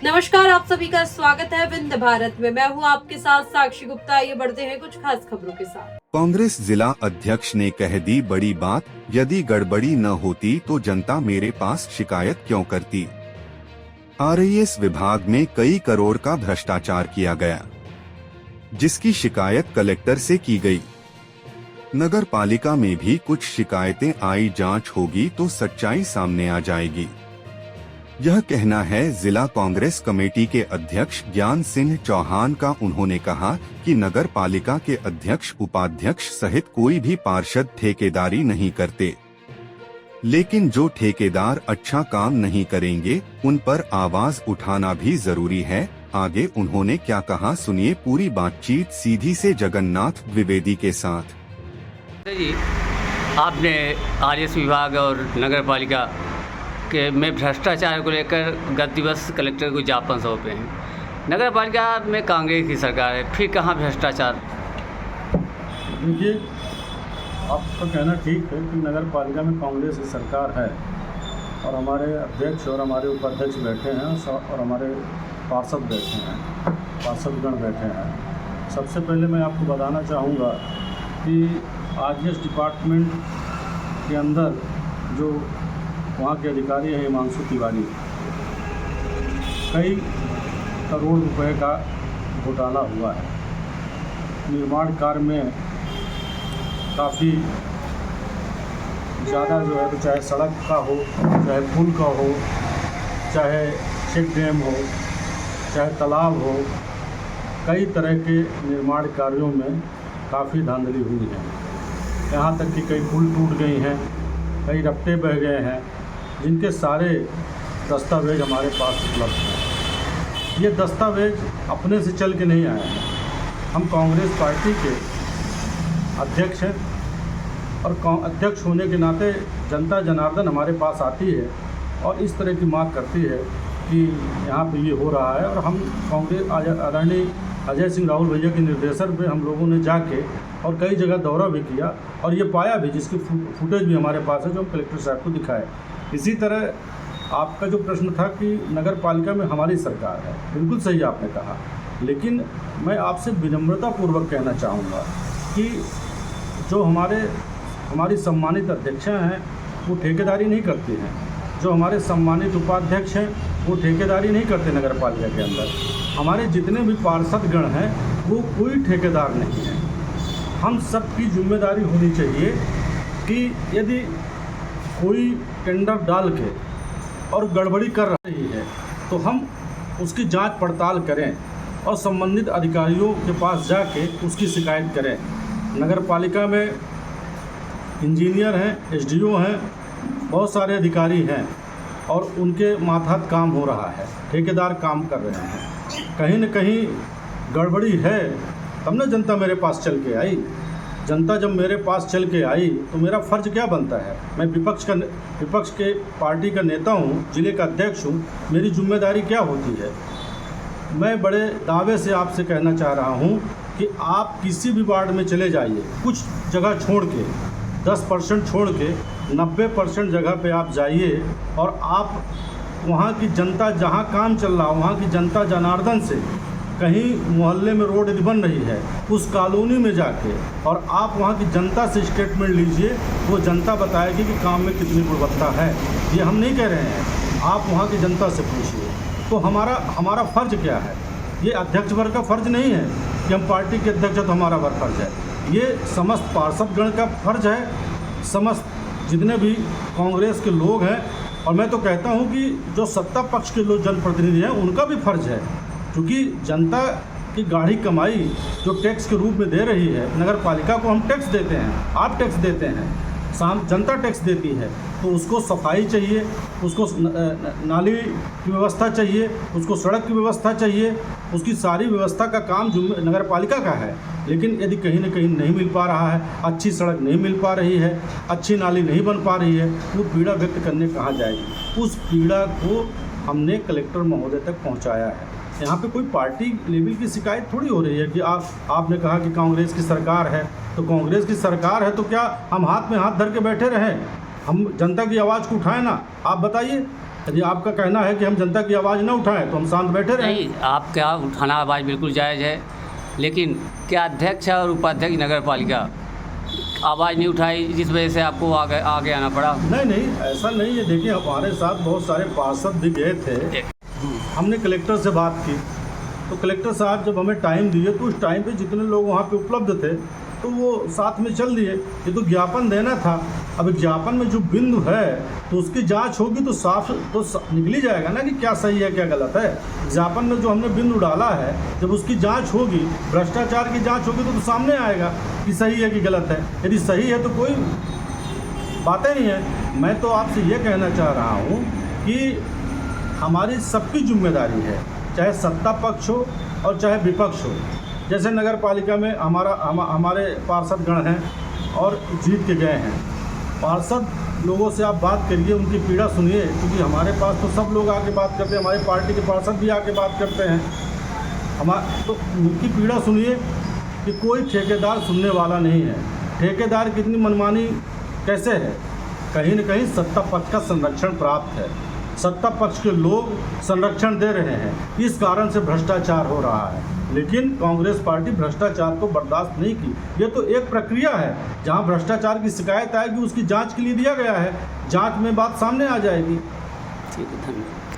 नमस्कार, आप सभी का स्वागत है विंध्य भारत में। मैं हूं आपके साथ साक्षी गुप्ता। आइए बढ़ते हैं कुछ खास खबरों के साथ। कांग्रेस जिला अध्यक्ष ने कह दी बड़ी बात, यदि गड़बड़ी न होती तो जनता मेरे पास शिकायत क्यों करती। आरएएस विभाग में कई करोड़ का भ्रष्टाचार किया गया, जिसकी शिकायत कलेक्टर से की गई। नगर पालिका में भी कुछ शिकायतें आई, जांच होगी तो सच्चाई सामने आ जाएगी। यह कहना है जिला कांग्रेस कमेटी के अध्यक्ष ज्ञान सिंह चौहान का। उन्होंने कहा कि नगर पालिका के अध्यक्ष उपाध्यक्ष सहित कोई भी पार्षद ठेकेदारी नहीं करते, लेकिन जो ठेकेदार अच्छा काम नहीं करेंगे उन पर आवाज उठाना भी जरूरी है। आगे उन्होंने क्या कहा, सुनिए पूरी बातचीत सीधी से जगन्नाथ द्विवेदी के साथ। जी, आपने आरएएस विभाग और नगर पालिका के में भ्रष्टाचार को लेकर गत दिवस कलेक्टर को ज्ञापन सौंपे हैं। नगर पालिका में कांग्रेस की सरकार है, फिर कहाँ भ्रष्टाचार? देखिए, आपका कहना ठीक है कि नगर पालिका में कांग्रेस की सरकार है और हमारे अध्यक्ष और हमारे उपाध्यक्ष बैठे हैं और हमारे पार्षद बैठे हैं, पार्षदगण बैठे हैं। सबसे पहले मैं आपको बताना चाहूँगा कि आरएएस डिपार्टमेंट के अंदर जो वहाँ के अधिकारी हैं हिमांशु तिवारी, कई करोड़ रुपए का घोटाला हुआ है। निर्माण कार्य में काफ़ी ज़्यादा जो है, तो चाहे सड़क का हो, चाहे पुल का हो, चाहे चेक डैम हो, चाहे तालाब हो, कई तरह के निर्माण कार्यों में काफ़ी धांधली हुई है। यहाँ तक कि कई पुल टूट गई हैं, कई रफ्ते बह गए हैं, जिनके सारे दस्तावेज हमारे पास उपलब्ध हैं। ये दस्तावेज अपने से चल के नहीं आए हैं। हम कांग्रेस पार्टी के अध्यक्ष हैं और अध्यक्ष होने के नाते जनता जनार्दन हमारे पास आती है और इस तरह की मांग करती है कि यहाँ पे ये हो रहा है। और हम कांग्रेस आदरणीय अजय सिंह राहुल भैया के निर्देशन पे हम लोगों ने जाके और कई जगह दौरा भी किया और ये पाया भी, जिसकी फुटेज भी हमारे पास है, जो हम कलेक्टर साहब को दिखाए। इसी तरह आपका जो प्रश्न था कि नगर पालिका में हमारी सरकार है, बिल्कुल सही आपने कहा, लेकिन मैं आपसे विनम्रतापूर्वक कहना चाहूँगा कि जो हमारी सम्मानित अध्यक्षा हैं वो ठेकेदारी नहीं करती हैं, जो हमारे सम्मानित उपाध्यक्ष हैं वो ठेकेदारी नहीं करते नगर पालिका के अंदर। हमारे जितने भी पार्षदगण हैं वो कोई ठेकेदार नहीं है। हम सब की जिम्मेदारी होनी चाहिए कि यदि कोई टेंडर डाल के और गड़बड़ी कर रही है तो हम उसकी जांच पड़ताल करें और संबंधित अधिकारियों के पास जाके उसकी शिकायत करें। नगर पालिका में इंजीनियर हैं, एसडीओ हैं, बहुत सारे अधिकारी हैं और उनके मातहत काम हो रहा है, ठेकेदार काम कर रहे हैं। कहीं न कहीं गड़बड़ी है, तब ना जनता मेरे पास चल के आई। जनता जब मेरे पास चल के आई तो मेरा फ़र्ज़ क्या बनता है? मैं विपक्ष के पार्टी का नेता हूँ, ज़िले का अध्यक्ष हूँ, मेरी जिम्मेदारी क्या होती है? मैं बड़े दावे से आपसे कहना चाह रहा हूँ कि आप किसी भी वार्ड में चले जाइए, कुछ जगह छोड़ के 10% छोड़ के 90% जगह पे आप जाइए और आप वहाँ की जनता, जहाँ काम चल रहा वहाँ की जनता जनार्दन से, कहीं मोहल्ले में रोड यदि बन रही है उस कॉलोनी में जाके और आप वहाँ की जनता से स्टेटमेंट लीजिए। वो जनता बताएगी कि काम में कितनी गुणवत्ता है। ये हम नहीं कह रहे हैं, आप वहाँ की जनता से पूछिए। तो हमारा फ़र्ज़ क्या है? ये अध्यक्ष वर्ग का फ़र्ज़ नहीं है कि हम पार्टी के अध्यक्ष हैं तो हमारा फ़र्ज़ है। ये समस्त पार्षदगण का फ़र्ज़ है, समस्त जितने भी कांग्रेस के लोग हैं। और मैं तो कहता हूँ कि जो सत्ता पक्ष के लोग जनप्रतिनिधि हैं उनका भी फ़र्ज़ है, क्योंकि जनता की गाढ़ी कमाई जो टैक्स के रूप में दे रही है, नगर पालिका को हम टैक्स देते हैं, आप टैक्स देते हैं, जनता टैक्स देती है, तो उसको सफाई चाहिए, उसको नाली की व्यवस्था चाहिए, उसको सड़क की व्यवस्था चाहिए, उसकी सारी व्यवस्था का काम नगर पालिका का है। लेकिन यदि कहीं न कहीं नहीं मिल पा रहा है, अच्छी सड़क नहीं मिल पा रही है, अच्छी नाली नहीं बन पा रही है, वो पीड़ा व्यक्त करने कहाँ जाएगी? उस पीड़ा को हमने कलेक्टर महोदय तक पहुँचाया है। यहाँ पे कोई पार्टी लेवल की शिकायत थोड़ी हो रही है कि आपने कहा कि कांग्रेस की सरकार है, तो कांग्रेस की सरकार है तो क्या हम हाथ में हाथ धर के बैठे रहें? हम जनता की आवाज़ को उठाएं ना। आप बताइए, यदि आपका कहना है कि हम जनता की आवाज़ न उठाएं तो हम शांत बैठे रहें। नहीं, आपका उठाना आवाज़ बिल्कुल जायज़ है, लेकिन क्या अध्यक्ष और उपाध्यक्ष नगर पालिका आवाज़ नहीं उठाई जिस वजह से आपको आगे आना पड़ा? नहीं, ऐसा नहीं है। देखिए, हमारे साथ बहुत सारे पार्षद भी गए थे। हमने कलेक्टर से बात की, तो कलेक्टर साहब जब हमें टाइम दिए तो उस टाइम पे जितने लोग वहाँ पे उपलब्ध थे तो वो साथ में चल दिए। ये तो ज्ञापन देना था। अब ज्ञापन में जो बिंदु है तो उसकी जांच होगी तो साफ निकल ही जाएगा ना कि क्या सही है क्या गलत है। ज्ञापन में जो हमने बिंदु डाला है, जब उसकी जांच होगी, भ्रष्टाचार की जांच होगी तो सामने आएगा कि सही है कि गलत है। यदि सही है तो कोई बातें नहीं है। मैं तो आपसे ये कहना चाह रहा हूँ कि हमारी सबकी जिम्मेदारी है, चाहे सत्ता पक्ष हो और चाहे विपक्ष हो। जैसे नगर पालिका में हमारे पार्षद गण हैं और जीत के गए हैं। पार्षद लोगों से आप बात करिए, उनकी पीड़ा सुनिए, क्योंकि हमारे पास तो सब लोग आके बात करते हैं, हमारी पार्टी के पार्षद भी आके बात करते हैं। तो उनकी पीड़ा सुनिए कि कोई ठेकेदार सुनने वाला नहीं है। ठेकेदार कितनी मनमानी कैसे है? कहीं न कहीं सत्ता पक्ष का संरक्षण प्राप्त है, सत्ता पक्ष के लोग संरक्षण दे रहे हैं, इस कारण से भ्रष्टाचार हो रहा है। लेकिन कांग्रेस पार्टी भ्रष्टाचार को बर्दाश्त नहीं की। ये तो एक प्रक्रिया है, जहां भ्रष्टाचार की शिकायत आएगी उसकी जांच के लिए दिया गया है, जांच में बात सामने आ जाएगी। ठीक है, धन्यवाद।